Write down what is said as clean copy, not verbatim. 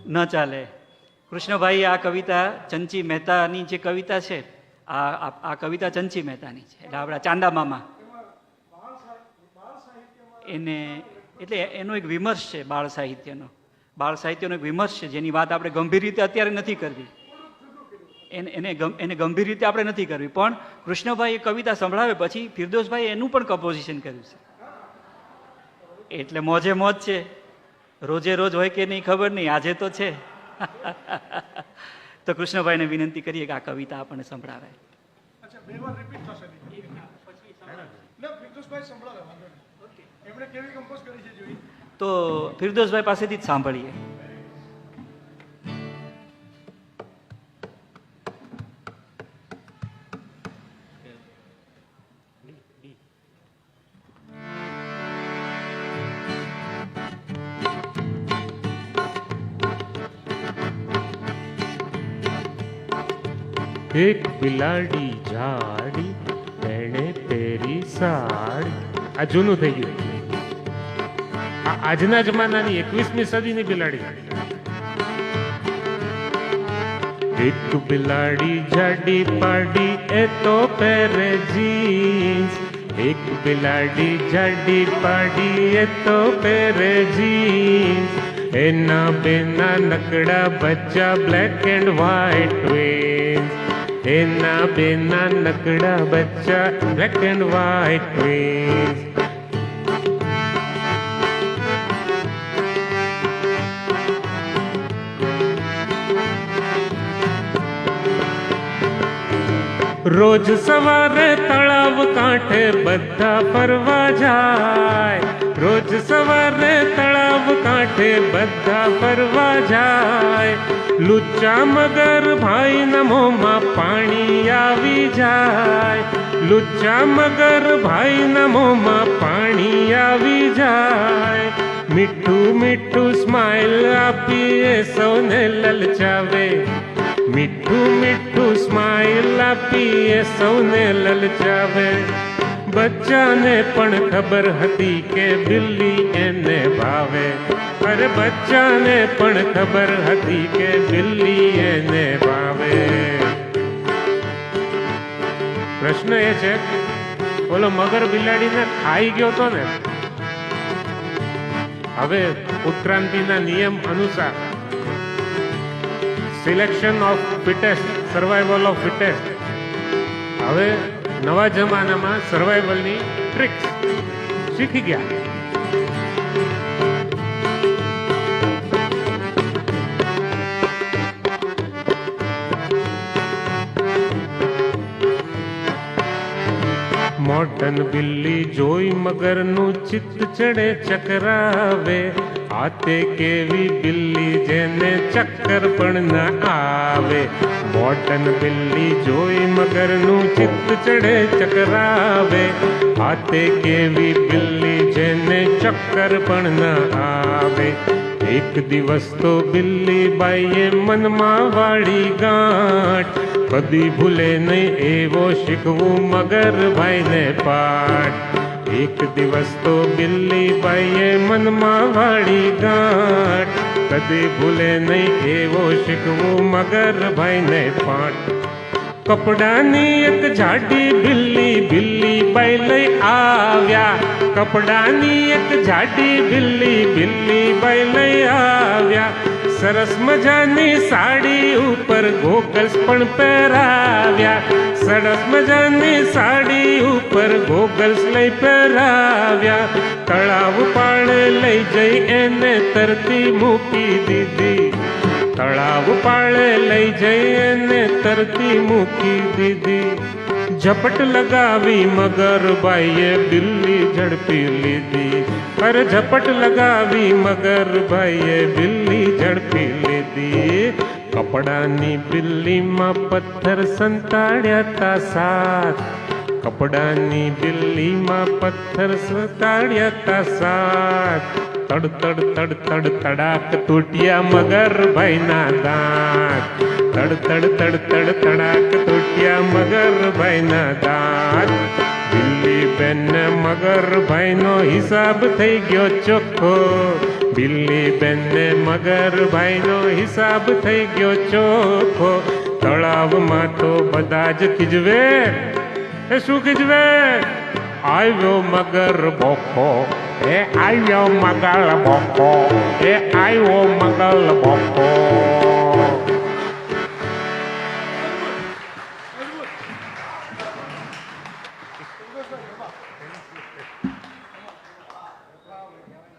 ન ચાલે. કૃષ્ણભાઈ આ કવિતા ચંચી મહેતાની જે કવિતા છે, આ કવિતા ચંચી મહેતાની છે, એટલે આપણા ચાંદા મામા એને, એટલે એનો એક વિમર્શ છે બાળ સાહિત્યનો એક વિમર્શ છે, જેની વાત આપણે ગંભીર રીતે અત્યારે નથી કરવી, એને ગંભીર રીતે આપણે નથી કરવી. પણ કૃષ્ણભાઈ એ કવિતા સંભળાવે પછી ફિરદોસભાઈ એનું પણ કમ્પોઝિશન કર્યું છે, એટલે મોજે મોજ છે. રોજે રોજ હોય કે નહીં ખબર નહીં, આજે તો છે. તો કૃષ્ણભાઈને વિનંતી કરીએ કે આ કવિતા આપણને સંભળાવે. તો ફિરદોસભાઈ પાસેથી જ સાંભળીએ. એક બિલાડી જાડી તેણે પહેરી સાડી. આ જૂનું થઈ ગયું. આજના જમાનાની 21મી સદીની બિલાડી. એક બિલાડી જાડી પાડી એ તો પહેરે જીન્સ. એક બિલાડી જાડી પાડી એ તો પહેરે જીન્સ. એના બેના નકડા બચ્ચા બ્લેક એન્ડ વ્હાઈટ ટ્વિન્સ. એના બેના નકડા બચ્ચા બ્લેક એન્ડ વ્હાઈટ ટ્વિન્સ. રોજ સવારે તળાવ કાંઠે બધા ફરવા જાય. રોજ સવારે તળાવ કાંઠે બધા ફરવા જાય. લુચ્ચા મગર ભાઈના મોંમાં પાણી આવી જાય. લુચ્ચા મગર ભાઈના મોંમાં પાણી આવી જાય. મીઠું મીઠું સ્માઈલ આપીએ સૌને લલચાવે. મીઠું મીઠું સ્માઈલ આપીએ સૌને લલચાવે. બચ્ચાને પણ ખબર હતી કે બિલ્લી એને ભાવે. અરે બચ્ચાને પણ ખબર હતી કે બિલ્લી એને ભાવે. પ્રશ્ન એ છે, બોલો મગર બિલાડીને ખાઈ ગયો તો ને. હવે ઉત્ક્રાંતિના નિયમ અનુસાર selection of fittest, survival of fittest. હવે નવા જમાનામાં સર્વાઈવલની ટ્રિક્સ શીખી ગયા. મોટન બિલ્લી જોઈ મગરનું ચિત્ત ચડે ચકરાવે. આતે કેવી બિલ્લી જેને ચક્કર પણ ન આવે. મોટન બિલ્લી જોઈ મગરનું ચિત્ત ચડે ચકરાવે. આતે કેવી બિલ્લી જેને ચક્કર પણ ન આવે. એક દિવસ તો બિલ્લી બાઈએ મનમાં વાળી ગાંઠ. કદી ભૂલે નહીં એવો શીખવું મગર ભાઈને પાઠ. એક દિવસ તો બિલ્લી બાઈએ મનમાં વાળી ગાંઠ. કદી ભૂલે નહીં એવો શીખવું મગર ભાઈને પાઠ. કપડાની એક જાડી બિલ્લી બિલ્લી બાઈ લઈ આવ્યા. કપડાની એક જાડી બિલ્લી બિલ્લી બાઈ લઈ આવ્યા. સરસ મજાની સાડી ઉપર ગોગલ્સ પણ પહેરાવ્યા. સરસ મજાની સાડી ઉપર ગોગલ્સ લઈ પહેરાવ્યા. તળાવ પાળે લઈ જઈ એને તરતી મૂકી દીધી. તળાવ પાળે લઈ જઈ એને તરતી મૂકી દીધી. ઝપટ લગાવી મગર બાઈએ બિલ્લી ઝડપી લીધી. અરે ઝપટ લગાવી મગર ભાઈએ બિલ્લી ઝડપી લીધી. કપડાની બિલ્લીમાં પથ્થર સંતાડ્યા તા સાત. કપડાની બિલ્લીમાં પથ્થર સંતાડ્યા તા સાત. તડ તડ તડ તડ તડાક તૂટ્યા મગર ભાઈના દાંત. તડ તડ તડ તડ તડાક તૂટ્યા મગર ભાઈના દાંત. બિલ્લી બેન ને મગરભાઈનો હિસાબ થઈ ગયો ચોખ્ખો. બિલ્લી બેન ને મગરભાઈનો હિસાબ થઈ ગયો ચોખ્ખો. તળાવમાં તો બધા જ ખીજવે. એ શું ખીજવે? આવ્યો મગર બોકો, એ આવ્યો મગર બોકો, એ આવ્યો મગર બોકો.